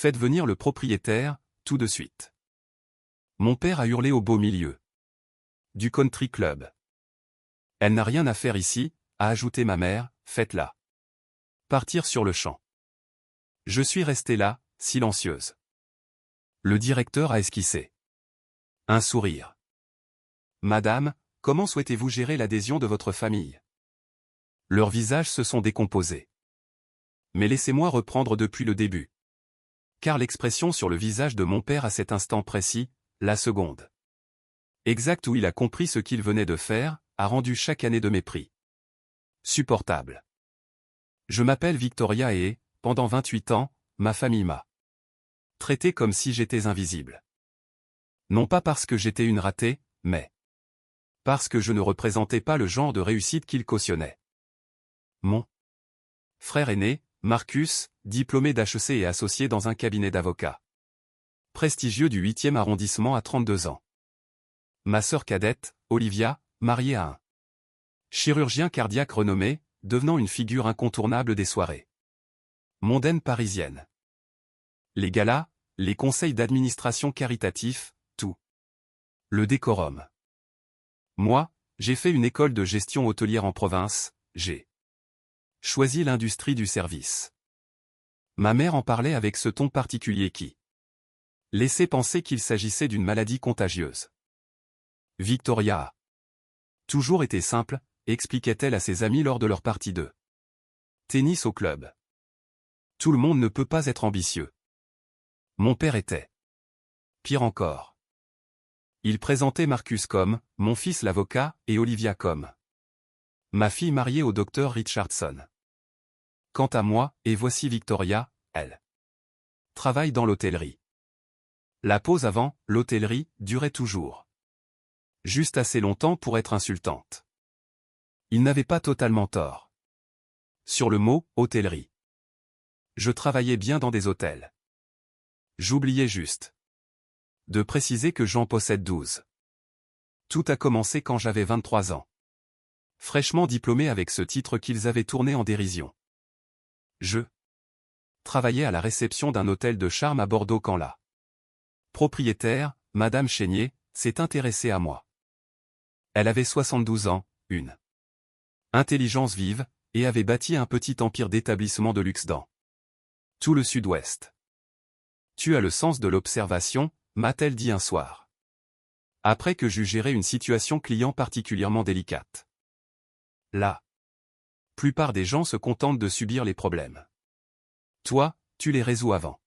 Faites venir le propriétaire, tout de suite. Mon père a hurlé au beau milieu du country club. Elle n'a rien à faire ici, a ajouté ma mère, faites-la partir sur le champ. Je suis restée là, silencieuse. Le directeur a esquissé un sourire. Madame, comment souhaitez-vous gérer l'adhésion de votre famille? Leurs visages se sont décomposés. Mais laissez-moi reprendre depuis le début. Car l'expression sur le visage de mon père à cet instant précis, la seconde exacte où il a compris ce qu'il venait de faire, a rendu chaque année de mépris supportable. Je m'appelle Victoria et, pendant 28 ans, ma famille m'a traité comme si j'étais invisible. Non pas parce que j'étais une ratée, mais parce que je ne représentais pas le genre de réussite qu'ils cautionnaient. Mon frère aîné, Marcus, diplômé d'HEC et associé dans un cabinet d'avocats prestigieux du 8e arrondissement à 32 ans. Ma sœur cadette, Olivia, mariée à un chirurgien cardiaque renommé, devenant une figure incontournable des soirées mondaines parisiennes. Les galas, les conseils d'administration caritatifs, tout. Le décorum. Moi, j'ai fait une école de gestion hôtelière en province, j'ai choisi l'industrie du service. Ma mère en parlait avec ce ton particulier qui laissait penser qu'il s'agissait d'une maladie contagieuse. Victoria a toujours été simple, expliquait-elle à ses amis lors de leur partie de tennis au club. Tout le monde ne peut pas être ambitieux. Mon père était pire encore. Il présentait Marcus comme mon fils l'avocat et Olivia comme ma fille mariée au docteur Richardson. Quant à moi, et voici Victoria, elle travaille dans l'hôtellerie. La pause avant l'hôtellerie durait toujours juste assez longtemps pour être insultante. Il n'avait pas totalement tort. Sur le mot « hôtellerie ». Je travaillais bien dans des hôtels. J'oubliais juste de préciser que j'en possède 12. Tout a commencé quand j'avais 23 ans. Fraîchement diplômé avec ce titre qu'ils avaient tourné en dérision. Je travaillais à la réception d'un hôtel de charme à Bordeaux quand la propriétaire, Madame Chénier, s'est intéressée à moi. Elle avait 72 ans, une intelligence vive, et avait bâti un petit empire d'établissements de luxe dans tout le sud-ouest. Tu as le sens de l'observation, m'a-t-elle dit un soir. Après que j'eus géré une situation client particulièrement délicate. La plupart des gens se contentent de subir les problèmes. Toi, tu les résous avant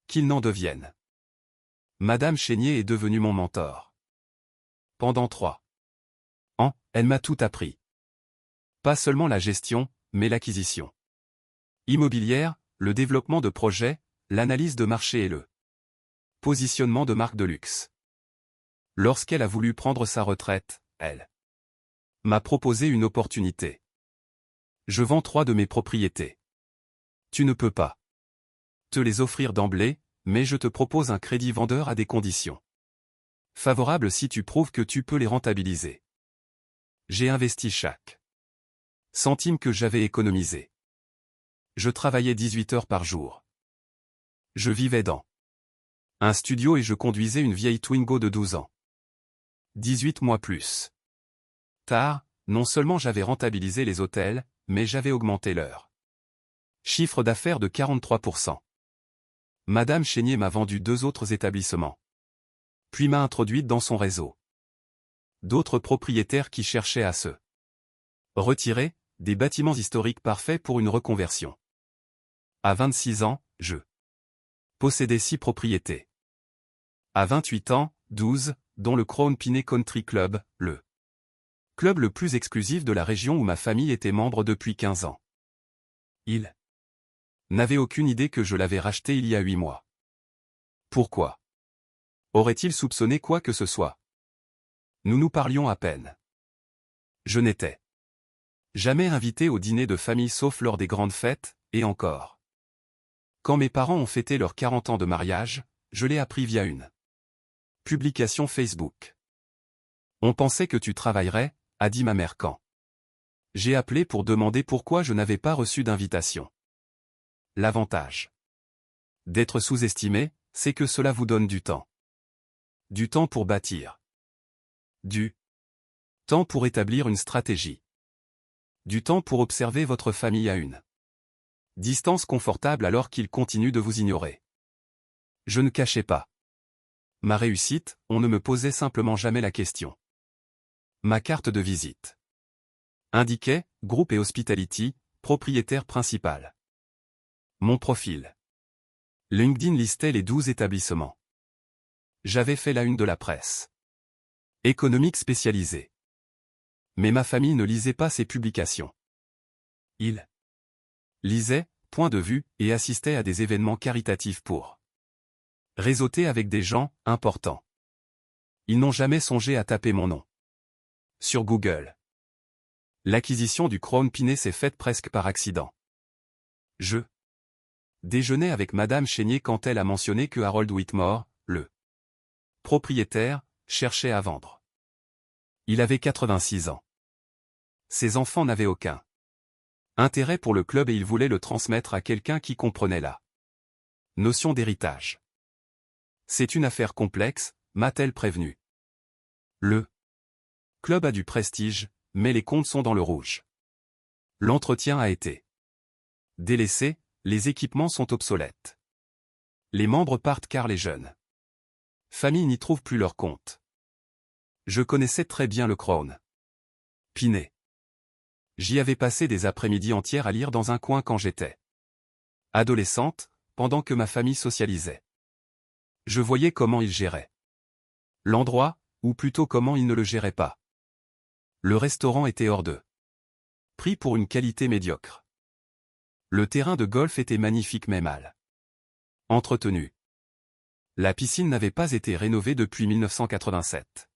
qu'ils n'en deviennent. Madame Chénier est devenue mon mentor. Pendant 3 ans, elle m'a tout appris. Pas seulement la gestion, mais l'acquisition immobilière, le développement de projets, l'analyse de marché et le positionnement de marques de luxe. Lorsqu'elle a voulu prendre sa retraite, elle m'a proposé une opportunité. Je vends 3 de mes propriétés. Tu ne peux pas te les offrir d'emblée, mais je te propose un crédit vendeur à des conditions favorables si tu prouves que tu peux les rentabiliser. J'ai investi chaque centime que j'avais économisé. Je travaillais 18 heures par jour. Je vivais dans un studio et je conduisais une vieille Twingo de 12 ans. 18 mois plus tard, non seulement j'avais rentabilisé les hôtels, mais j'avais augmenté leur chiffre d'affaires de 43%. Madame Chénier m'a vendu 2 autres établissements. Puis m'a introduite dans son réseau. D'autres propriétaires qui cherchaient à se retirer, des bâtiments historiques parfaits pour une reconversion. À 26 ans, je possédais 6 propriétés. À 28 ans, 12, dont le Crown Pinet Country Club, le club le plus exclusif de la région où ma famille était membre depuis 15 ans. Il n'avait aucune idée que je l'avais racheté il y a 8 mois. Pourquoi aurait-il soupçonné quoi que ce soit? Nous nous parlions à peine. Je n'étais jamais invité au dîner de famille sauf lors des grandes fêtes, et encore. Quand mes parents ont fêté leurs 40 ans de mariage, je l'ai appris via une publication Facebook. On pensait que tu travaillerais, a dit ma mère quand j'ai appelé pour demander pourquoi je n'avais pas reçu d'invitation. L'avantage D'être sous-estimé, c'est que cela vous donne du temps. Du temps pour bâtir. Du temps pour établir une stratégie. Du temps pour observer votre famille à une distance confortable alors qu'ils continuent de vous ignorer. Je ne cachais pas ma réussite, on ne me posait simplement jamais la question. Ma carte de visite indiquait « Groupe et Hospitality, propriétaire principal ». Mon profil LinkedIn listait les 12 établissements. J'avais fait la une de la presse économique spécialisée. Mais ma famille ne lisait pas ces publications. Ils lisaient, point de vue, et assistaient à des événements caritatifs pour réseauter avec des gens importants. Ils n'ont jamais songé à taper mon nom sur Google. L'acquisition du Crown Pinet s'est faite presque par accident. Je déjeunais avec Madame Chénier quand elle a mentionné que Harold Whitmore, le propriétaire, cherchait à vendre. Il avait 86 ans. Ses enfants n'avaient aucun intérêt pour le club et il voulait le transmettre à quelqu'un qui comprenait la notion d'héritage. C'est une affaire complexe, m'a-t-elle prévenu. Le club a du prestige, mais les comptes sont dans le rouge. L'entretien a été délaissé, les équipements sont obsolètes. Les membres partent car les jeunes familles n'y trouvent plus leur compte. Je connaissais très bien le Crown Pinet. J'y avais passé des après-midi entières à lire dans un coin quand j'étais adolescente, pendant que ma famille socialisait. Je voyais comment il gérait l'endroit, ou plutôt comment il ne le gérait pas. Le restaurant était hors de prix pour une qualité médiocre. Le terrain de golf était magnifique mais mal entretenu. La piscine n'avait pas été rénovée depuis 1987.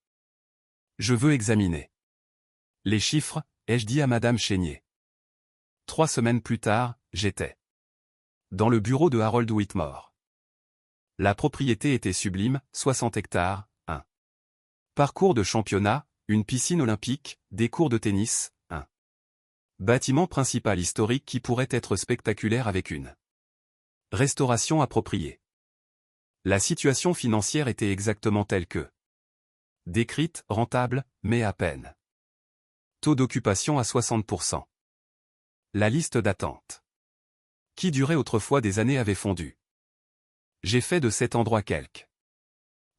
Je veux examiner les chiffres, ai-je dit à Madame Chénier. 3 semaines plus tard, j'étais dans le bureau de Harold Whitmore. La propriété était sublime, 60 hectares, un parcours de championnat, une piscine olympique, des cours de tennis, un bâtiment principal historique qui pourrait être spectaculaire avec une restauration appropriée. La situation financière était exactement telle que décrite, rentable, mais à peine. Taux d'occupation à 60%. La liste d'attente qui durait autrefois des années avait fondu. J'ai fait de cet endroit quelque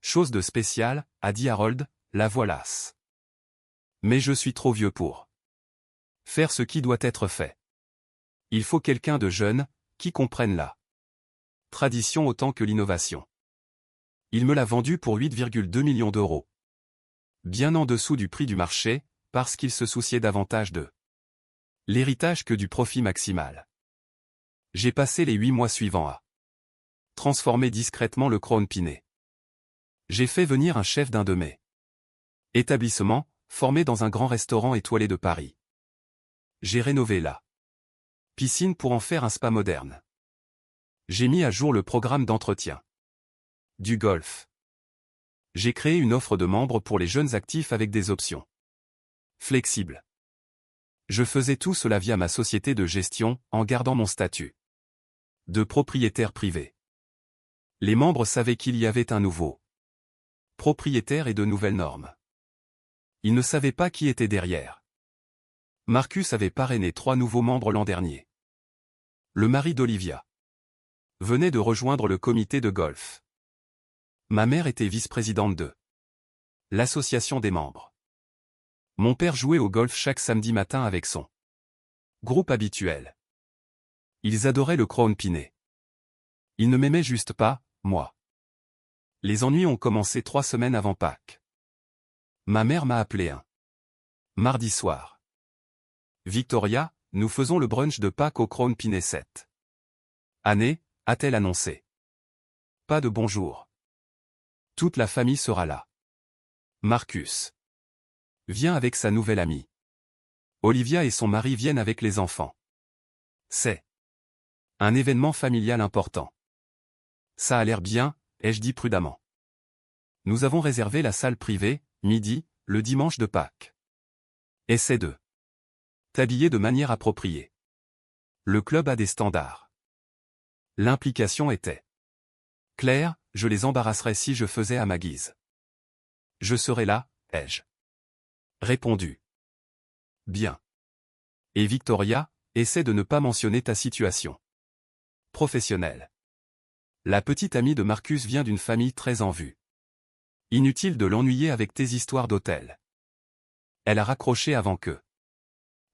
chose de spécial, a dit Harold, la voilasse. Mais je suis trop vieux pour faire ce qui doit être fait. Il faut quelqu'un de jeune, qui comprenne la tradition autant que l'innovation. Il me l'a vendu pour 8,2 millions d'euros. Bien en dessous du prix du marché, parce qu'il se souciait davantage de l'héritage que du profit maximal. J'ai passé les 8 mois suivants à transformer discrètement le Crown Pinet. J'ai fait venir un chef d'un de mes établissements, formé dans un grand restaurant étoilé de Paris. J'ai rénové la piscine pour en faire un spa moderne. J'ai mis à jour le programme d'entretien du golf. J'ai créé une offre de membres pour les jeunes actifs avec des options flexibles. Je faisais tout cela via ma société de gestion, en gardant mon statut de propriétaire privé. Les membres savaient qu'il y avait un nouveau propriétaire et de nouvelles normes. Ils ne savaient pas qui était derrière. Marcus avait parrainé 3 nouveaux membres l'an dernier. Le mari d'Olivia venait de rejoindre le comité de golf. Ma mère était vice-présidente de l'association des membres. Mon père jouait au golf chaque samedi matin avec son groupe habituel. Ils adoraient le Crown Pinet. Ils ne m'aimaient juste pas, moi. Les ennuis ont commencé 3 semaines avant Pâques. Ma mère m'a appelé un mardi soir. Victoria, nous faisons le brunch de Pâques au Crown Pinet cette année, a-t-elle annoncé. Pas de bonjour. Toute la famille sera là. Marcus vient avec sa nouvelle amie. Olivia et son mari viennent avec les enfants. C'est un événement familial important. Ça a l'air bien, ai-je dit prudemment. Nous avons réservé la salle privée, midi, le dimanche de Pâques. Essaie de t'habiller de manière appropriée. Le club a des standards. L'implication était Claire, je les embarrasserais si je faisais à ma guise. Je serai là, ai-je répondu. Bien. Et Victoria, essaie de ne pas mentionner ta situation professionnelle. La petite amie de Marcus vient d'une famille très en vue. Inutile de l'ennuyer avec tes histoires d'hôtel. Elle a raccroché avant que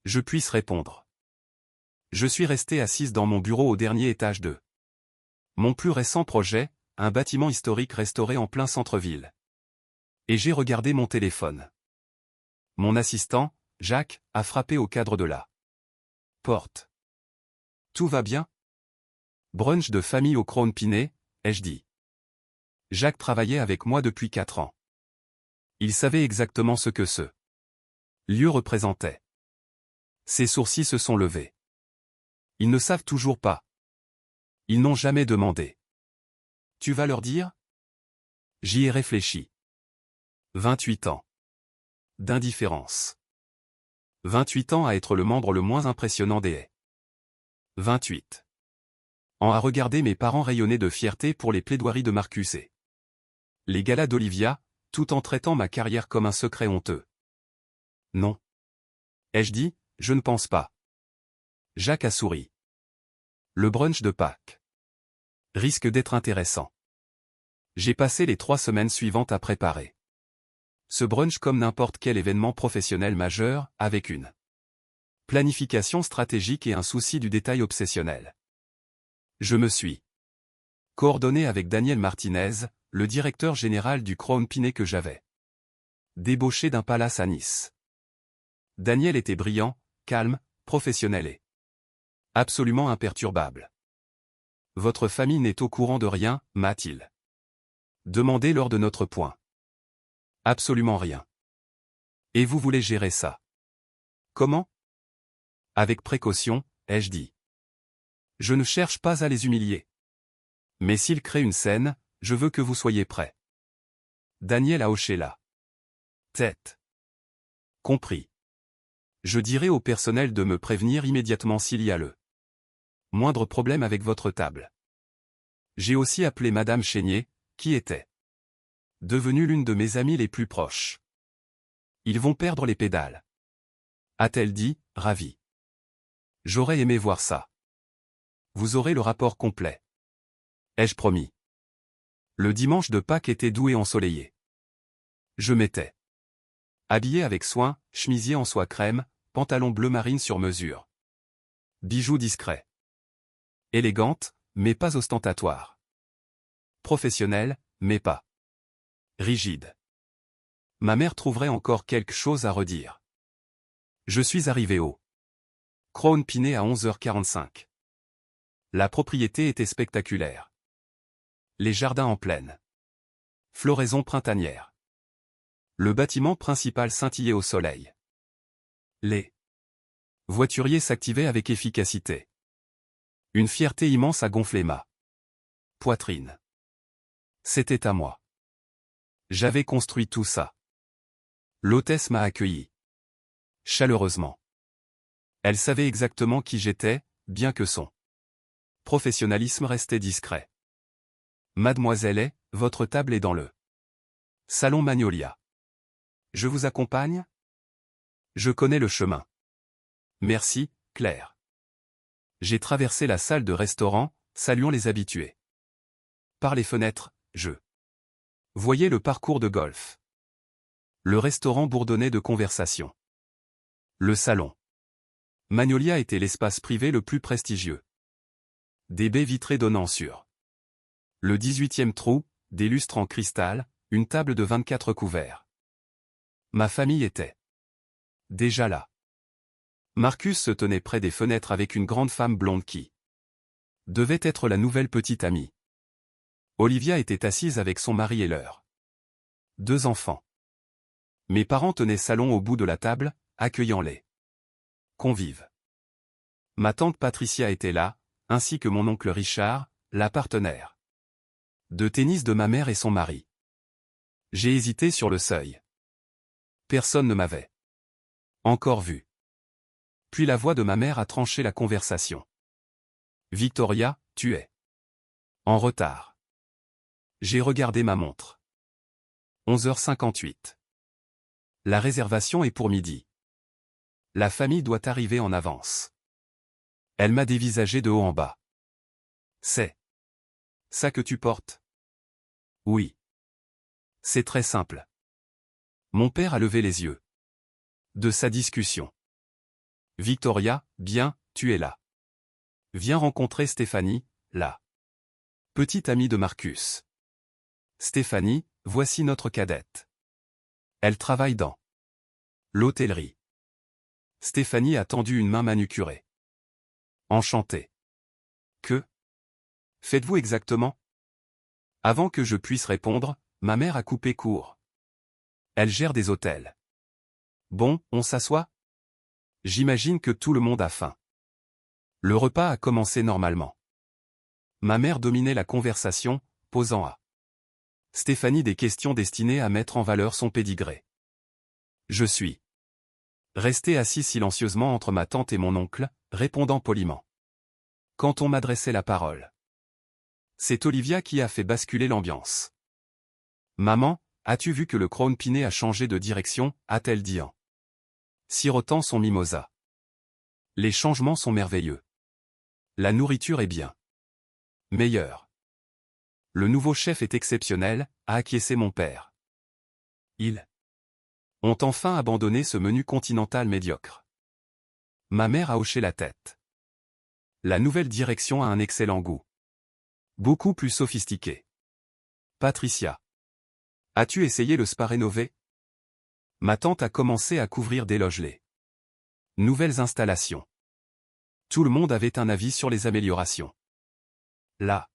je puisse répondre. Je suis restée assise dans mon bureau au dernier étage de mon plus récent projet, un bâtiment historique restauré en plein centre-ville. Et j'ai regardé mon téléphone. Mon assistant, Jacques, a frappé au cadre de la porte. Tout va bien? Brunch de famille au Crown Pinet, ai-je dit. Jacques travaillait avec moi depuis 4 ans. Il savait exactement ce que ce lieu représentait. Ses sourcils se sont levés. Ils ne savent toujours pas. Ils n'ont jamais demandé. Tu vas leur dire? J'y ai réfléchi. 28 ans. D'indifférence. 28 ans à être le membre le moins impressionnant des haies. 28 ans à regarder mes parents rayonner de fierté pour les plaidoiries de Marcus et les galas d'Olivia, tout en traitant ma carrière comme un secret honteux. Non. Ai-je dit, je ne pense pas. Jacques a souri. Le brunch de Pâques risque d'être intéressant. J'ai passé les 3 semaines suivantes à préparer ce brunch comme n'importe quel événement professionnel majeur, avec une planification stratégique et un souci du détail obsessionnel. Je me suis coordonné avec Daniel Martinez, le directeur général du Crown Pinet que j'avais débauché d'un palace à Nice. Daniel était brillant, calme, professionnel et absolument imperturbable. Votre famille n'est au courant de rien, m'a-t-il demandé lors de notre point. Absolument rien. Et vous voulez gérer ça? Comment? Avec précaution, ai-je dit. Je ne cherche pas à les humilier. Mais s'ils créent une scène, je veux que vous soyez prêts. Daniel a hoché la tête. Compris. Je dirai au personnel de me prévenir immédiatement s'il y a le moindre problème avec votre table. J'ai aussi appelé Madame Chénier, qui était devenue l'une de mes amies les plus proches. Ils vont perdre les pédales. A-t-elle dit, ravie. J'aurais aimé voir ça. Vous aurez le rapport complet. Ai-je promis? Le dimanche de Pâques était doux et ensoleillé. Je m'étais habillé avec soin, chemisier en soie crème, pantalon bleu marine sur mesure. Bijoux discrets. Élégante, mais pas ostentatoire. Professionnelle, mais pas rigide. Ma mère trouverait encore quelque chose à redire. Je suis arrivé au Crown Pinet à 11h45. La propriété était spectaculaire. Les jardins en pleine floraison printanière. Le bâtiment principal scintillait au soleil. Les voituriers s'activaient avec efficacité. Une fierté immense a gonflé ma poitrine. C'était à moi. J'avais construit tout ça. L'hôtesse m'a accueilli chaleureusement. Elle savait exactement qui j'étais, bien que son professionnalisme restait discret. Mademoiselle est, votre table est dans le salon Magnolia. Je vous accompagne? Je connais le chemin. Merci, Claire. J'ai traversé la salle de restaurant, saluant les habitués. Par les fenêtres, je voyais le parcours de golf. Le restaurant bourdonnait de conversation. Le salon Magnolia était l'espace privé le plus prestigieux. Des baies vitrées donnant sur le 18e trou, des lustres en cristal, une table de 24 couverts. Ma famille était déjà là. Marcus se tenait près des fenêtres avec une grande femme blonde qui devait être la nouvelle petite amie. Olivia était assise avec son mari et leurs 2 enfants. Mes parents tenaient salon au bout de la table, accueillant les convives. Ma tante Patricia était là, ainsi que mon oncle Richard, la partenaire de tennis de ma mère et son mari. J'ai hésité sur le seuil. Personne ne m'avait encore vu. Puis la voix de ma mère a tranché la conversation. Victoria, tu es en retard. J'ai regardé ma montre. 11h58. La réservation est pour midi. La famille doit arriver en avance. Elle m'a dévisagé de haut en bas. C'est ça que tu portes? Oui. C'est très simple. Mon père a levé les yeux. De sa discussion. Victoria, bien, tu es là. Viens rencontrer Stéphanie, là. Petite amie de Marcus. Stéphanie, voici notre cadette. Elle travaille dans l'hôtellerie. Stéphanie a tendu une main manucurée. Enchantée. Que faites-vous exactement? Avant que je puisse répondre, ma mère a coupé court. Elle gère des hôtels. Bon, on s'assoit? J'imagine que tout le monde a faim. Le repas a commencé normalement. Ma mère dominait la conversation, posant à Stéphanie des questions destinées à mettre en valeur son pédigré. Je suis resté assis silencieusement entre ma tante et mon oncle, répondant poliment. Quand on m'adressait la parole. C'est Olivia qui a fait basculer l'ambiance. Maman, as-tu vu que le Crown Pinet a changé de direction, a-t-elle dit en sirotant son mimosa. Les changements sont merveilleux. La nourriture est bien meilleure. Le nouveau chef est exceptionnel, a acquiescé mon père. Ils ont enfin abandonné ce menu continental médiocre. Ma mère a hoché la tête. La nouvelle direction a un excellent goût. Beaucoup plus sophistiqué. Patricia. As-tu essayé le spa rénové? Ma tante a commencé à couvrir des logelets. Nouvelles installations. Tout le monde avait un avis sur les améliorations. La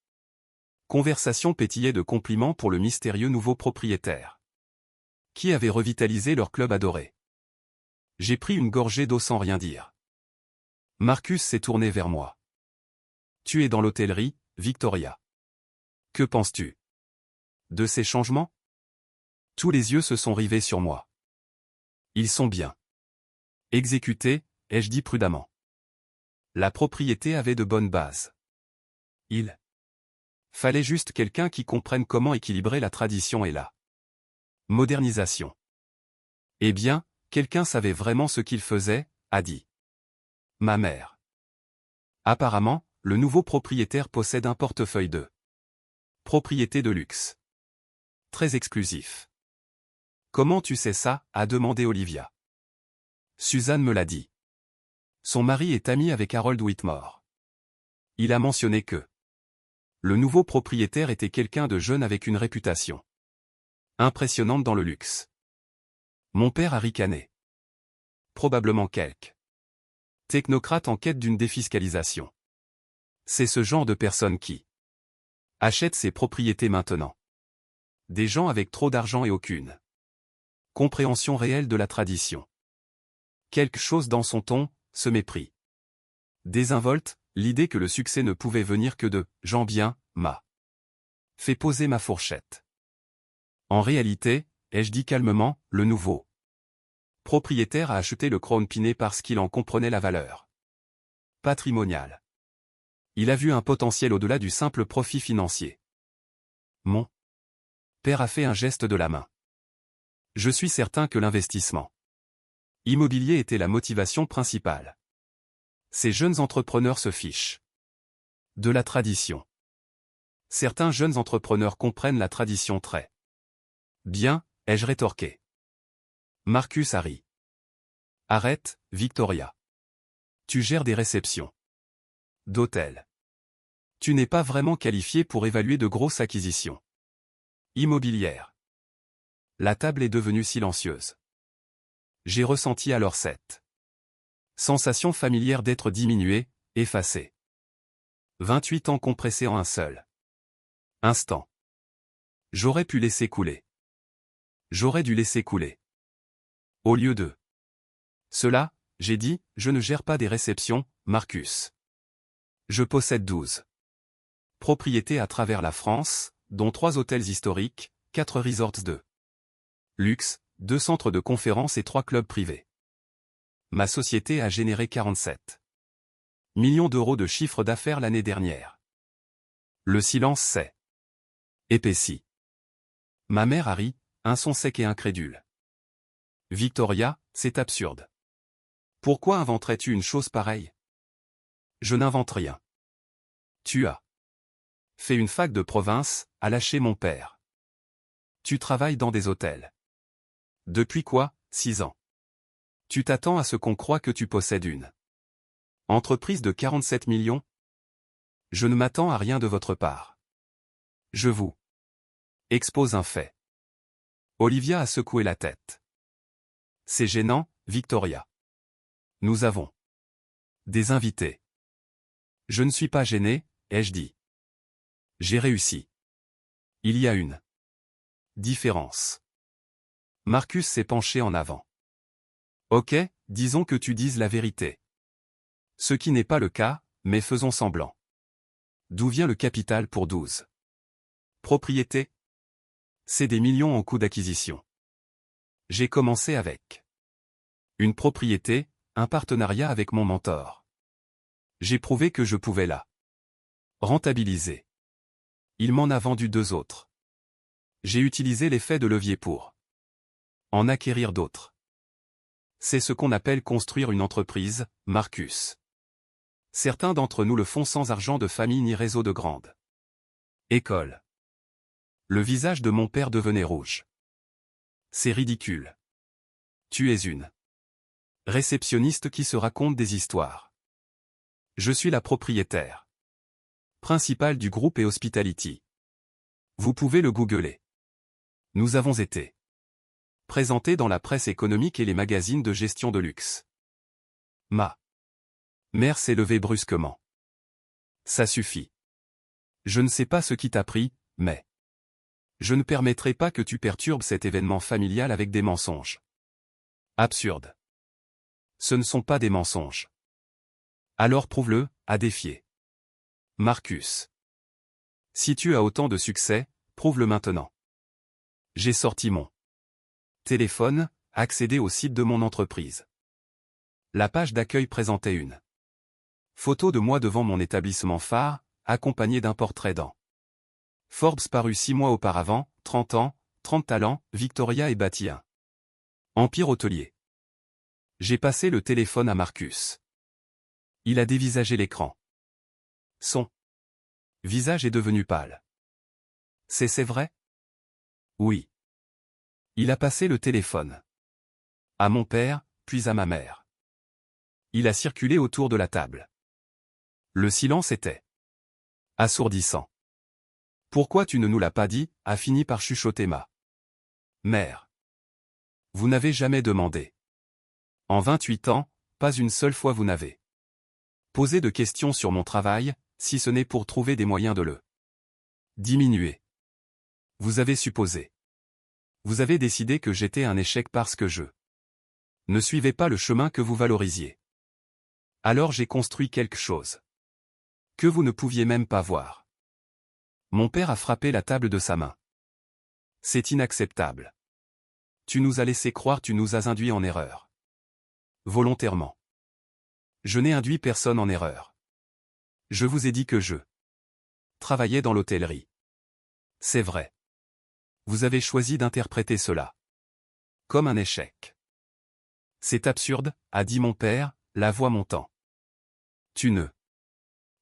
conversation pétillait de compliments pour le mystérieux nouveau propriétaire. Qui avait revitalisé leur club adoré. J'ai pris une gorgée d'eau sans rien dire. Marcus s'est tourné vers moi. Tu es dans l'hôtellerie, Victoria. Que penses-tu de ces changements? Tous les yeux se sont rivés sur moi. Ils sont bien exécutés, ai-je dit prudemment. La propriété avait de bonnes bases. Il fallait juste quelqu'un qui comprenne comment équilibrer la tradition et la modernisation. Eh bien, quelqu'un savait vraiment ce qu'il faisait, a dit ma mère. Apparemment, le nouveau propriétaire possède un portefeuille de propriété de luxe. Très exclusif. Comment tu sais ça? A demandé Olivia. Suzanne me l'a dit. Son mari est ami avec Harold Whitmore. Il a mentionné que le nouveau propriétaire était quelqu'un de jeune avec une réputation impressionnante dans le luxe. Mon père a ricané. Probablement quelque technocrate en quête d'une défiscalisation. C'est ce genre de personne qui achète ses propriétés maintenant. Des gens avec trop d'argent et aucune compréhension réelle de la tradition. Quelque chose dans son ton, ce mépris désinvolte, l'idée que le succès ne pouvait venir que de « gens bien » m'a fait poser ma fourchette. En réalité, ai-je dit calmement, le nouveau propriétaire a acheté le Crown Pinet parce qu'il en comprenait la valeur patrimoniale. Il a vu un potentiel au-delà du simple profit financier. Mon père a fait un geste de la main. Je suis certain que l'investissement immobilier était la motivation principale. Ces jeunes entrepreneurs se fichent de la tradition. Certains jeunes entrepreneurs comprennent la tradition très bien, ai-je rétorqué. Marcus a ri. Arrête, Victoria. Tu gères des réceptions d'hôtels. Tu n'es pas vraiment qualifié pour évaluer de grosses acquisitions immobilières. La table est devenue silencieuse. J'ai ressenti alors cette sensation familière d'être diminué, effacé. 28 ans compressés en un seul instant. J'aurais pu laisser couler. J'aurais dû laisser couler. Au lieu de cela, j'ai dit, je ne gère pas des réceptions, Marcus. Je possède 12 propriétés à travers la France, dont 3 hôtels historiques, 4 resorts de luxe, 2 centres de conférences et 3 clubs privés. Ma société a généré 47 millions d'euros de chiffre d'affaires l'année dernière. Le silence c'est Épaissi. Ma mère a ri, un son sec et incrédule. Victoria, c'est absurde. Pourquoi inventerais-tu une chose pareille? Je n'invente rien. Tu as fait une fac de province, a lâché mon père. Tu travailles dans des hôtels. Depuis quoi, 6 ans? Tu t'attends à ce qu'on croie que tu possèdes une entreprise de 47 millions? Je ne m'attends à rien de votre part. Je vous expose un fait. Olivia a secoué la tête. C'est gênant, Victoria. Nous avons des invités. Je ne suis pas gêné, ai-je dit. J'ai réussi. Il y a une différence. Marcus s'est penché en avant. Ok, disons que tu dises la vérité. Ce qui n'est pas le cas, mais faisons semblant. D'où vient le capital pour 12 propriétés? C'est des millions en coûts d'acquisition. J'ai commencé avec une propriété, un partenariat avec mon mentor. J'ai prouvé que je pouvais la rentabiliser. Il m'en a vendu 2 autres. J'ai utilisé l'effet de levier pour en acquérir d'autres. C'est ce qu'on appelle construire une entreprise, Marcus. Certains d'entre nous le font sans argent de famille ni réseau de grande école. Le visage de mon père devenait rouge. C'est ridicule. Tu es une réceptionniste qui se raconte des histoires. Je suis la propriétaire principale du groupe et Hospitality. Vous pouvez le googler. Nous avons été présentés dans la presse économique et les magazines de gestion de luxe. Ma mère s'est levée brusquement. Ça suffit. Je ne sais pas ce qui t'a pris, mais je ne permettrai pas que tu perturbes cet événement familial avec des mensonges. Absurde. Ce ne sont pas des mensonges. Alors prouve-le, à défier. Marcus. Si tu as autant de succès, prouve-le maintenant. J'ai sorti mon téléphone, accédé au site de mon entreprise. La page d'accueil présentait une photo de moi devant mon établissement phare, accompagnée d'un portrait dans Forbes paru 6 mois auparavant, 30 ans, 30 talents, Victoria et bâti un empire hôtelier. J'ai passé le téléphone à Marcus. Il a dévisagé l'écran. Son visage est devenu pâle. C'est vrai? Oui. Il a passé le téléphone à mon père, puis à ma mère. Il a circulé autour de la table. Le silence était assourdissant. Pourquoi tu ne nous l'as pas dit, a fini par chuchoter ma mère. Vous n'avez jamais demandé. En 28 ans, pas une seule fois vous n'avez posé de questions sur mon travail, si ce n'est pour trouver des moyens de le diminuer. Vous avez supposé. Vous avez décidé que j'étais un échec parce que je ne suivais pas le chemin que vous valorisiez. Alors j'ai construit quelque chose que vous ne pouviez même pas voir. Mon père a frappé la table de sa main. C'est inacceptable. Tu nous as laissé croire, tu nous as induits en erreur. Volontairement. Je n'ai induit personne en erreur. Je vous ai dit que je travaillais dans l'hôtellerie. C'est vrai. Vous avez choisi d'interpréter cela comme un échec. C'est absurde, a dit mon père, la voix montant. Tu ne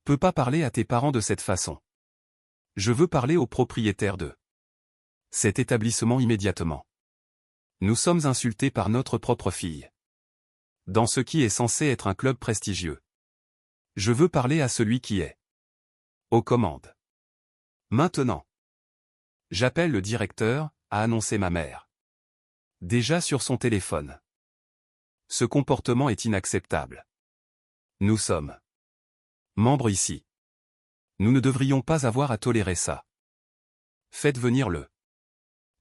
peux pas parler à tes parents de cette façon. Je veux parler au propriétaire de cet établissement immédiatement. Nous sommes insultés par notre propre fille. Dans ce qui est censé être un club prestigieux. Je veux parler à celui qui est aux commandes. Maintenant. J'appelle le directeur, a annoncé ma mère. Déjà sur son téléphone. Ce comportement est inacceptable. Nous sommes membres ici. Nous ne devrions pas avoir à tolérer ça. Faites venir le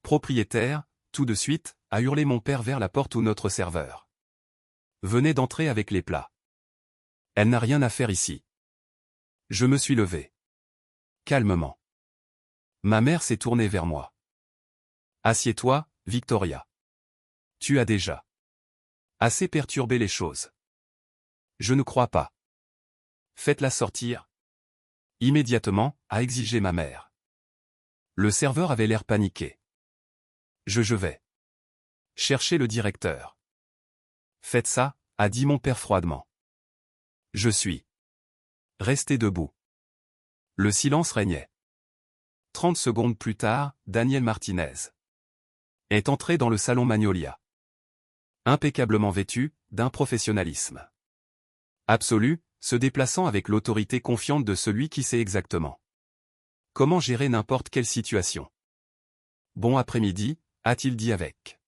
propriétaire, tout de suite, a hurlé mon père vers la porte où notre serveur venait d'entrer avec les plats. Elle n'a rien à faire ici. Je me suis levé. Calmement. Ma mère s'est tournée vers moi. Assieds-toi, Victoria. Tu as déjà assez perturbé les choses. Je ne crois pas. Faites-la sortir. Immédiatement, a exigé ma mère. Le serveur avait l'air paniqué. Je vais chercher le directeur. Faites ça, a dit mon père froidement. Je suis resté debout. Le silence régnait. 30 secondes plus tard, Daniel Martinez est entré dans le salon Magnolia. Impeccablement vêtu, d'un professionnalisme absolu, se déplaçant avec l'autorité confiante de celui qui sait exactement comment gérer n'importe quelle situation. Bon après-midi, a-t-il dit avec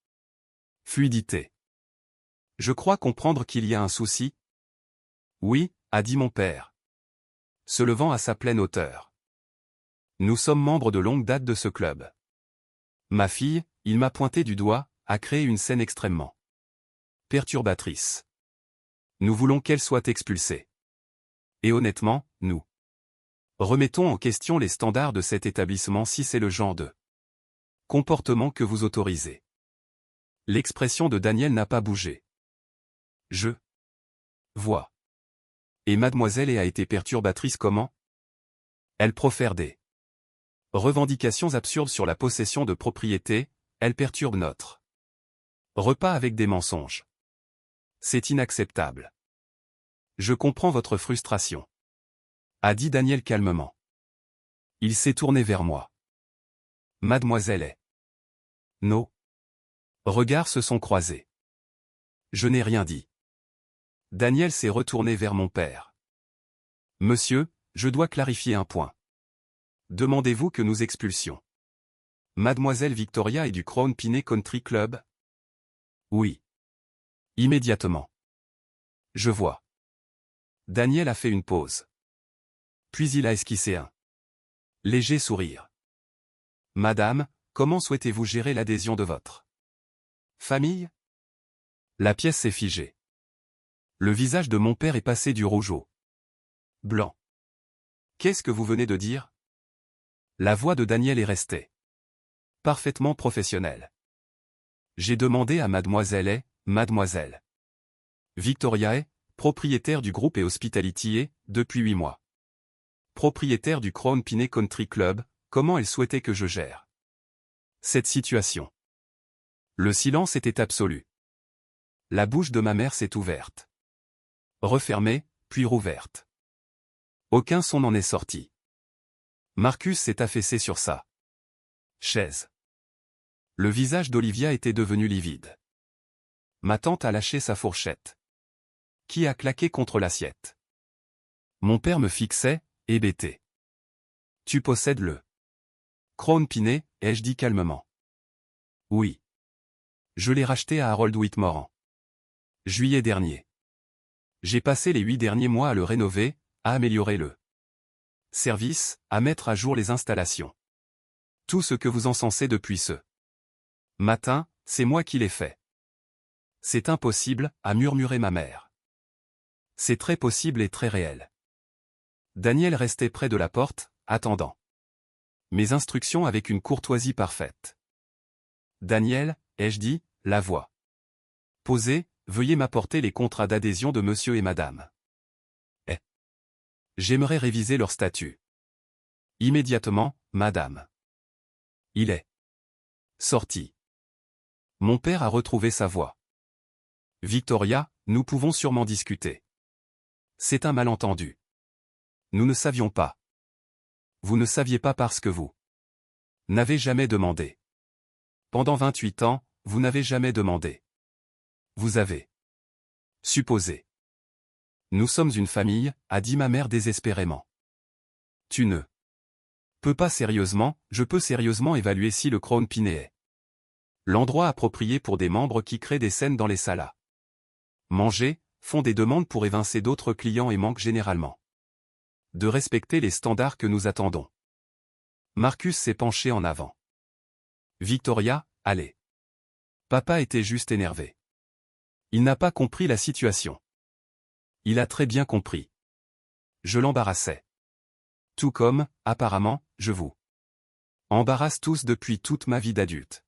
fluidité. Je crois comprendre qu'il y a un souci. Oui, a dit mon père, se levant à sa pleine hauteur. Nous sommes membres de longue date de ce club. Ma fille, il m'a pointé du doigt, a créé une scène extrêmement perturbatrice. Nous voulons qu'elle soit expulsée. Et honnêtement, nous remettons en question les standards de cet établissement si c'est le genre de comportement que vous autorisez. L'expression de Daniel n'a pas bougé. Je vois. Et mademoiselle a été perturbatrice comment? Elle profère des revendications absurdes sur la possession de propriété, elle perturbe notre repas avec des mensonges. C'est inacceptable. Je comprends votre frustration, a dit Daniel calmement. Il s'est tourné vers moi. Mademoiselle est. Nos regards se sont croisés. Je n'ai rien dit. Daniel s'est retourné vers mon père. Monsieur, je dois clarifier un point. Demandez-vous que nous expulsions Mademoiselle Victoria et du Crown Piney Country Club? Oui. Immédiatement. Je vois. Daniel a fait une pause. Puis il a esquissé un léger sourire. Madame, comment souhaitez-vous gérer l'adhésion de votre famille? La pièce s'est figée. Le visage de mon père est passé du rouge au blanc. Qu'est-ce que vous venez de dire? La voix de Daniel est restée parfaitement professionnelle. J'ai demandé à mademoiselle Victoria est, propriétaire du groupe et Hospitality depuis 8 mois. Propriétaire du Crown Piney Country Club, comment elle souhaitait que je gère cette situation. Le silence était absolu. La bouche de ma mère s'est ouverte. Refermée, puis rouverte. Aucun son n'en est sorti. Marcus s'est affaissé sur sa chaise. Le visage d'Olivia était devenu livide. Ma tante a lâché sa fourchette, qui a claqué contre l'assiette. Mon père me fixait, hébété. Tu possèdes le Crown Piney, ai-je dit calmement. Oui. Je l'ai racheté à Harold Whitmore en juillet dernier. J'ai passé les 8 derniers mois à le rénover, à améliorer le service, à mettre à jour les installations. Tout ce que vous encensez depuis ce matin, c'est moi qui l'ai fait. C'est impossible, a murmuré ma mère. C'est très possible et très réel. Daniel restait près de la porte, attendant mes instructions avec une courtoisie parfaite. Daniel, ai-je dit, la voix posée, veuillez m'apporter les contrats d'adhésion de monsieur et madame. J'aimerais réviser leur statut. Immédiatement, madame. Il est sorti. Mon père a retrouvé sa voix. Victoria, nous pouvons sûrement discuter. C'est un malentendu. Nous ne savions pas. Vous ne saviez pas parce que vous n'avez jamais demandé. Pendant 28 ans, vous n'avez jamais demandé. Vous avez supposé. Nous sommes une famille, a dit ma mère désespérément. Tu ne peux pas sérieusement, je peux sérieusement évaluer si le Crown Piney est l'endroit approprié pour des membres qui créent des scènes dans les salles à manger, font des demandes pour évincer d'autres clients et manquent généralement de respecter les standards que nous attendons. Marcus s'est penché en avant. Victoria, allez. Papa était juste énervé. Il n'a pas compris la situation. Il a très bien compris. Je l'embarrassais. Tout comme, apparemment, je vous embarrasse tous depuis toute ma vie d'adulte.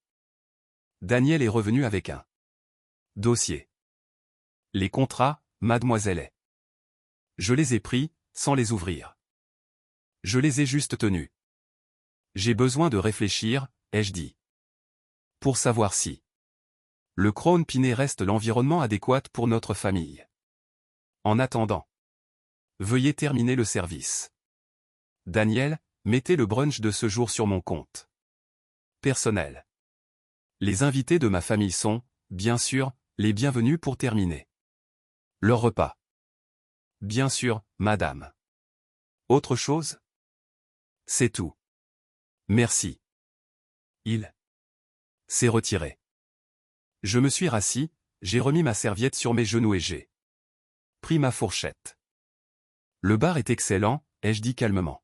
Daniel est revenu avec un dossier. Les contrats, mademoiselle. Je les ai pris, sans les ouvrir. Je les ai juste tenus. J'ai besoin de réfléchir, ai-je dit. Pour savoir si le Crown Pinet reste l'environnement adéquat pour notre famille. En attendant, veuillez terminer le service. Daniel, mettez le brunch de ce jour sur mon compte personnel. Les invités de ma famille sont, bien sûr, les bienvenus pour terminer leur repas. Bien sûr, madame. Autre chose? C'est tout. Merci. Il s'est retiré. Je me suis rassis, j'ai remis ma serviette sur mes genoux et j'ai pris ma fourchette. Le bar est excellent, ai-je dit calmement.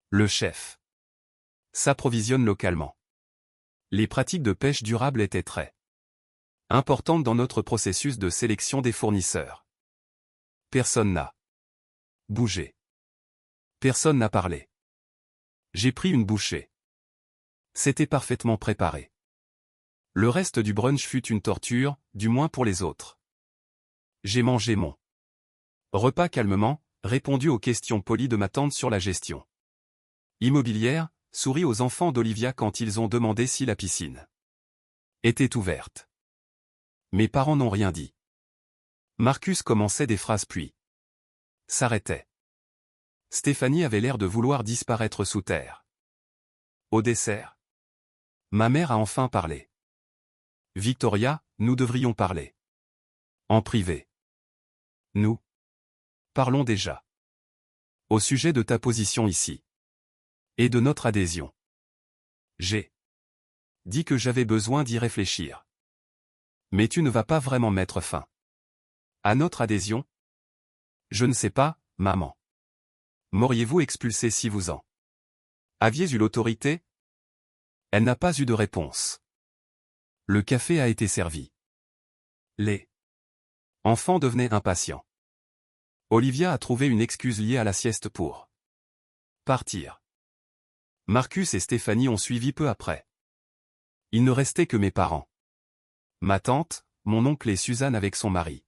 Le chef s'approvisionne localement. Les pratiques de pêche durable étaient très importantes dans notre processus de sélection des fournisseurs. Personne n'a bougé. Personne n'a parlé. J'ai pris une bouchée. C'était parfaitement préparé. Le reste du brunch fut une torture, du moins pour les autres. J'ai mangé mon repas calmement, répondu aux questions polies de ma tante sur la gestion immobilière, souri aux enfants d'Olivia quand ils ont demandé si la piscine était ouverte. Mes parents n'ont rien dit. Marcus commençait des phrases puis s'arrêtait. Stéphanie avait l'air de vouloir disparaître sous terre. Au dessert, ma mère a enfin parlé. Victoria, nous devrions parler. En privé. Nous parlons déjà. Au sujet de ta position ici. Et de notre adhésion. J'ai dit que j'avais besoin d'y réfléchir. Mais tu ne vas pas vraiment mettre fin à notre adhésion? Je ne sais pas, maman. M'auriez-vous expulsé si vous en aviez eu l'autorité? Elle n'a pas eu de réponse. Le café a été servi. Les enfants devenaient impatients. Olivia a trouvé une excuse liée à la sieste pour partir. Marcus et Stéphanie ont suivi peu après. Il ne restait que mes parents. Ma tante, mon oncle et Suzanne avec son mari.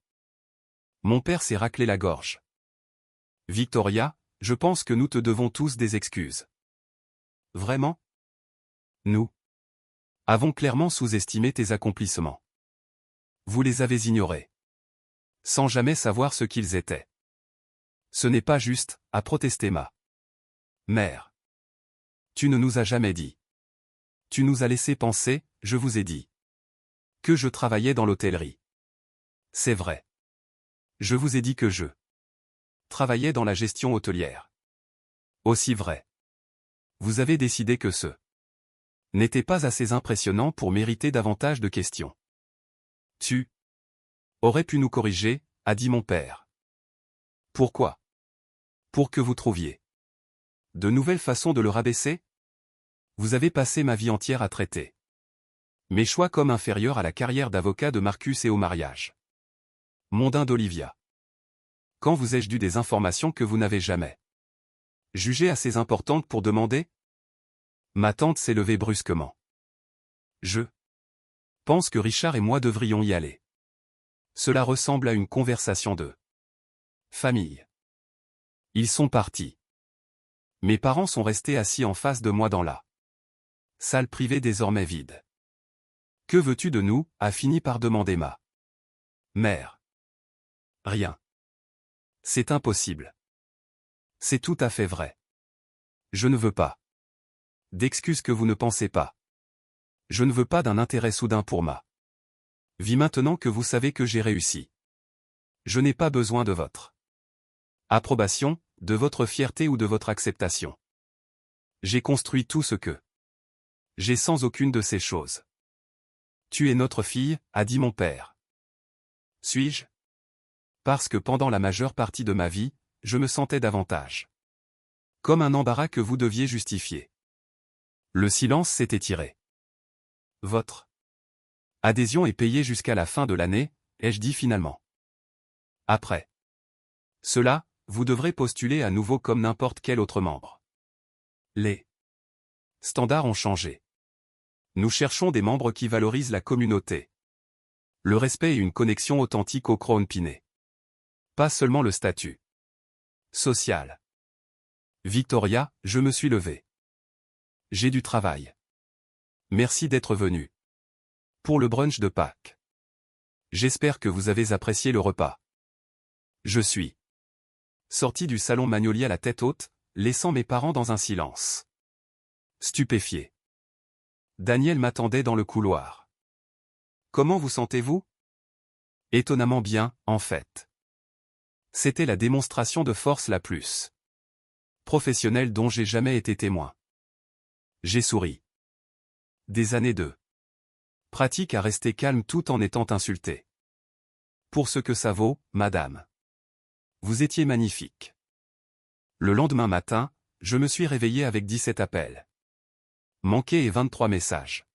Mon père s'est raclé la gorge. Victoria, je pense que nous te devons tous des excuses. Vraiment? Nous avons clairement sous-estimé tes accomplissements. Vous les avez ignorés. Sans jamais savoir ce qu'ils étaient. Ce n'est pas juste, a protesté ma mère. Tu ne nous as jamais dit. Tu nous as laissé penser, je vous ai dit. Que je travaillais dans l'hôtellerie. C'est vrai. Je vous ai dit que je travaillais dans la gestion hôtelière. Aussi vrai. Vous avez décidé que ce n'était pas assez impressionnant pour mériter davantage de questions. Tu aurais pu nous corriger, a dit mon père. Pourquoi? Pour que vous trouviez de nouvelles façons de le rabaisser? Vous avez passé ma vie entière à traiter mes choix comme inférieurs à la carrière d'avocat de Marcus et au mariage mondain d'Olivia. Quand vous ai-je dû des informations que vous n'avez jamais jugées assez importantes pour demander? Ma tante s'est levée brusquement. Je pense que Richard et moi devrions y aller. Cela ressemble à une conversation de famille. Ils sont partis. Mes parents sont restés assis en face de moi dans la salle privée désormais vide. Que veux-tu de nous? A fini par demander ma mère. Rien. C'est impossible. C'est tout à fait vrai. Je ne veux pas d'excuses que vous ne pensez pas. Je ne veux pas d'un intérêt soudain pour ma vie maintenant que vous savez que j'ai réussi. Je n'ai pas besoin de votre approbation, de votre fierté ou de votre acceptation. J'ai construit tout ce que j'ai sans aucune de ces choses. Tu es notre fille, a dit mon père. Suis-je? Parce que pendant la majeure partie de ma vie, je me sentais davantage comme un embarras que vous deviez justifier. Le silence s'est étiré. Votre adhésion est payée jusqu'à la fin de l'année, ai-je dit finalement. Après cela, vous devrez postuler à nouveau comme n'importe quel autre membre. Les standards ont changé. Nous cherchons des membres qui valorisent la communauté, le respect et une connexion authentique au Crown Pinet. Pas seulement le statut social. Victoria, je me suis levé. J'ai du travail. Merci d'être venu. Pour le brunch de Pâques. J'espère que vous avez apprécié le repas. Je suis sorti du salon Magnolia la tête haute, laissant mes parents dans un silence stupéfié. Daniel m'attendait dans le couloir. Comment vous sentez-vous? Étonnamment bien, en fait. C'était la démonstration de force la plus professionnelle dont j'ai jamais été témoin. J'ai souri. Des années de pratique à rester calme tout en étant insulté. Pour ce que ça vaut, madame. Vous étiez magnifique. Le lendemain matin, je me suis réveillé avec 17 appels manqués et 23 messages.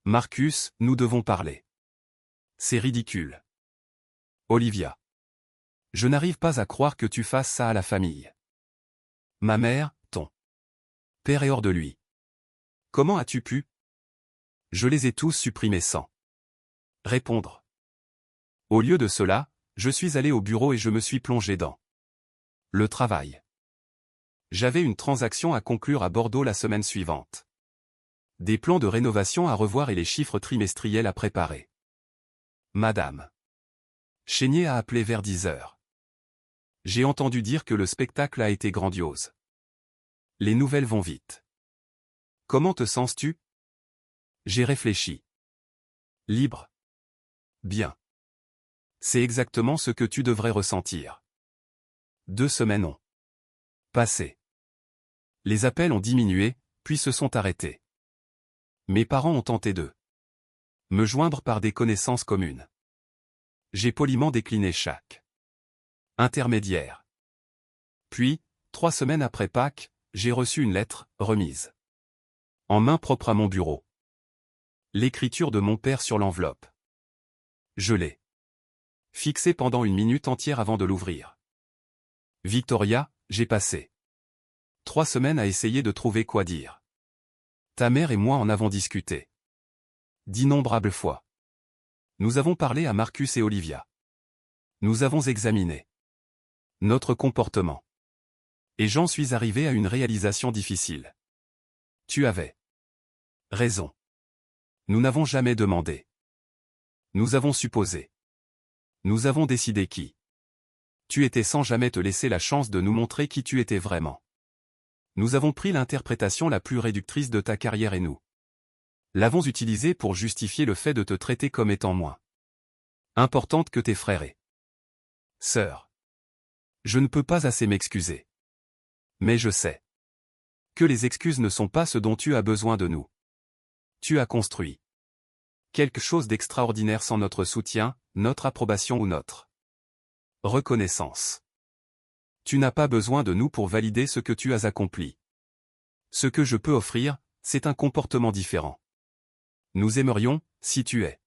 Marcus, nous devons parler. C'est ridicule. Olivia. Je n'arrive pas à croire que tu fasses ça à la famille. Ma mère, ton père est hors de lui. Comment as-tu pu? Je les ai tous supprimés sans répondre. Au lieu de cela, je suis allé au bureau et je me suis plongé dans le travail. J'avais une transaction à conclure à Bordeaux la semaine suivante. Des plans de rénovation à revoir et les chiffres trimestriels à préparer. Madame Chénier a appelé vers 10 heures. J'ai entendu dire que le spectacle a été grandiose. Les nouvelles vont vite. Comment te sens-tu? J'ai réfléchi. Libre. Bien. C'est exactement ce que tu devrais ressentir. 2 semaines ont passé. Les appels ont diminué, puis se sont arrêtés. Mes parents ont tenté de me joindre par des connaissances communes. J'ai poliment décliné chaque intermédiaire. Puis, 3 semaines après Pâques, j'ai reçu une lettre, remise en main propre à mon bureau. L'écriture de mon père sur l'enveloppe. Je l'ai fixée pendant 1 minute entière avant de l'ouvrir. Victoria, j'ai passé 3 semaines à essayer de trouver quoi dire. Ta mère et moi en avons discuté d'innombrables fois. Nous avons parlé à Marcus et Olivia. Nous avons examiné notre comportement. Et j'en suis arrivé à une réalisation difficile. Tu avais raison. Nous n'avons jamais demandé. Nous avons supposé. Nous avons décidé qui tu étais sans jamais te laisser la chance de nous montrer qui tu étais vraiment. Nous avons pris l'interprétation la plus réductrice de ta carrière et nous l'avons utilisée pour justifier le fait de te traiter comme étant moins importante que tes frères et sœurs. Je ne peux pas assez m'excuser. Mais je sais que les excuses ne sont pas ce dont tu as besoin de nous. Tu as construit quelque chose d'extraordinaire sans notre soutien, notre approbation ou notre reconnaissance. Tu n'as pas besoin de nous pour valider ce que tu as accompli. Ce que je peux offrir, c'est un comportement différent. Nous aimerions, si tu es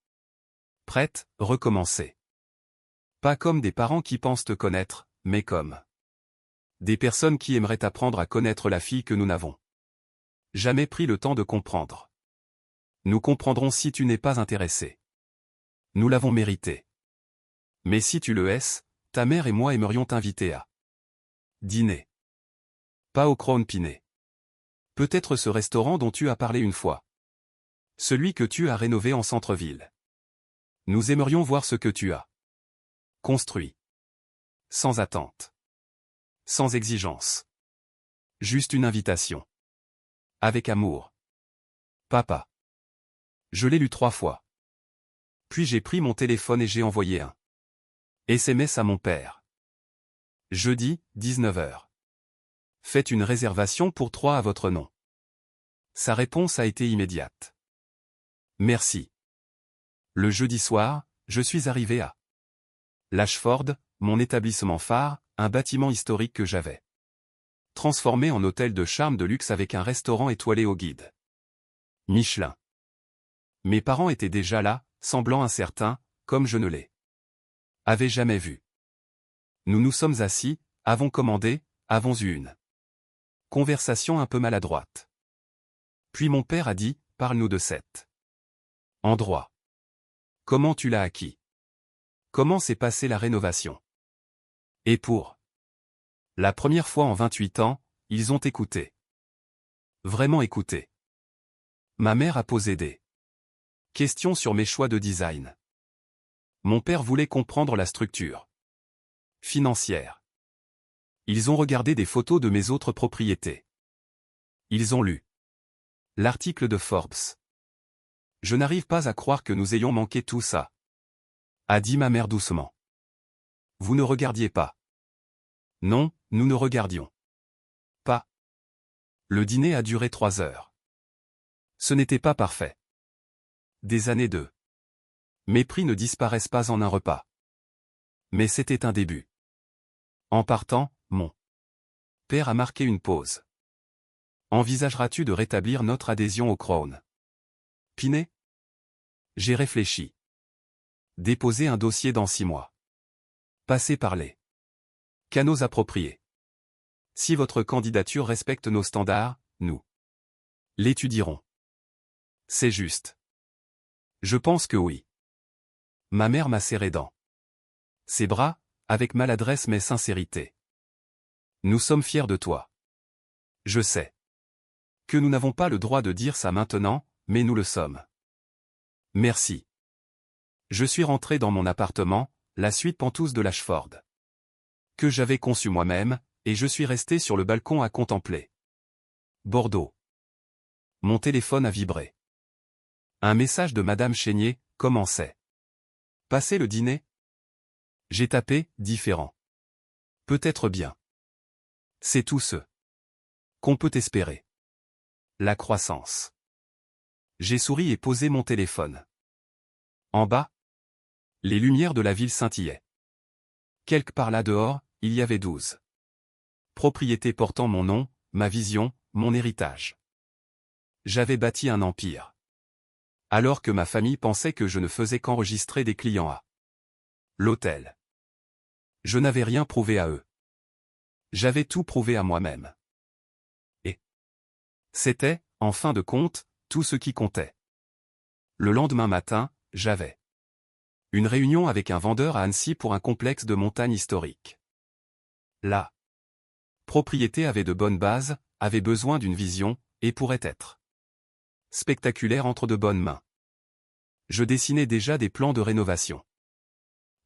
prête, recommencer. Pas comme des parents qui pensent te connaître, mais comme des personnes qui aimeraient apprendre à connaître la fille que nous n'avons jamais pris le temps de comprendre. Nous comprendrons si tu n'es pas intéressé. Nous l'avons mérité. Mais si tu le es, ta mère et moi aimerions t'inviter à dîner. Pas au Crown Pinet. Peut-être ce restaurant dont tu as parlé une fois. Celui que tu as rénové en centre-ville. Nous aimerions voir ce que tu as construit. Sans attente. Sans exigence. Juste une invitation. Avec amour. Papa. Je l'ai lu 3 fois. Puis j'ai pris mon téléphone et j'ai envoyé un SMS à mon père. Jeudi, 19 h. Faites une réservation pour 3 à votre nom. Sa réponse a été immédiate. Merci. Le jeudi soir, je suis arrivé à l'Ashford, mon établissement phare, un bâtiment historique que j'avais transformé en hôtel de charme de luxe avec un restaurant étoilé au guide Michelin. Mes parents étaient déjà là, semblant incertains, comme je ne les avais jamais vus. Nous nous sommes assis, avons commandé, avons eu une conversation un peu maladroite. Puis mon père a dit, parle-nous de cet endroit. Comment tu l'as acquis? Comment s'est passée la rénovation? Et pour la première fois en 28 ans, ils ont écouté. Vraiment écouter. Ma mère a posé des questions sur mes choix de design. Mon père voulait comprendre la structure financière. Ils ont regardé des photos de mes autres propriétés. Ils ont lu l'article de Forbes. Je n'arrive pas à croire que nous ayons manqué tout ça, a dit ma mère doucement. Vous ne regardiez pas. Non, nous ne regardions pas. Le dîner a duré 3 heures. Ce n'était pas parfait. Des années de mépris ne disparaissent pas en un repas. Mais c'était un début. En partant, mon père a marqué une pause. Envisageras-tu de rétablir notre adhésion au Crown Pinet? J'ai réfléchi. Déposer un dossier dans 6 mois. Passer par les canaux appropriés. Si votre candidature respecte nos standards, nous l'étudierons. C'est juste. Je pense que oui. Ma mère m'a serré dans ses bras, avec maladresse mais sincérité. Nous sommes fiers de toi. Je sais que nous n'avons pas le droit de dire ça maintenant, mais nous le sommes. Merci. Je suis rentré dans mon appartement, la suite pentouse de l'Ashford, que j'avais conçu moi-même, et je suis resté sur le balcon à contempler Bordeaux. Mon téléphone a vibré. Un message de Madame Chénier commençait. Passez le dîner? J'ai tapé, différent. Peut-être bien. C'est tout ce qu'on peut espérer. La croissance. J'ai souri et posé mon téléphone. En bas, les lumières de la ville scintillaient. Quelque part là dehors, il y avait 12 propriétés portant mon nom, ma vision, mon héritage. J'avais bâti un empire. Alors que ma famille pensait que je ne faisais qu'enregistrer des clients à l'hôtel. Je n'avais rien prouvé à eux. J'avais tout prouvé à moi-même. Et c'était, en fin de compte, tout ce qui comptait. Le lendemain matin, j'avais une réunion avec un vendeur à Annecy pour un complexe de montagne historique. La propriété avait de bonnes bases, avait besoin d'une vision, et pourrait être spectaculaire entre de bonnes mains. Je dessinais déjà des plans de rénovation.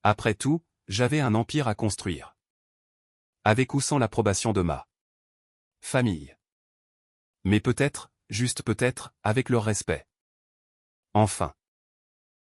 Après tout, j'avais un empire à construire. Avec ou sans l'approbation de ma famille. Mais peut-être, juste peut-être, avec leur respect. Enfin.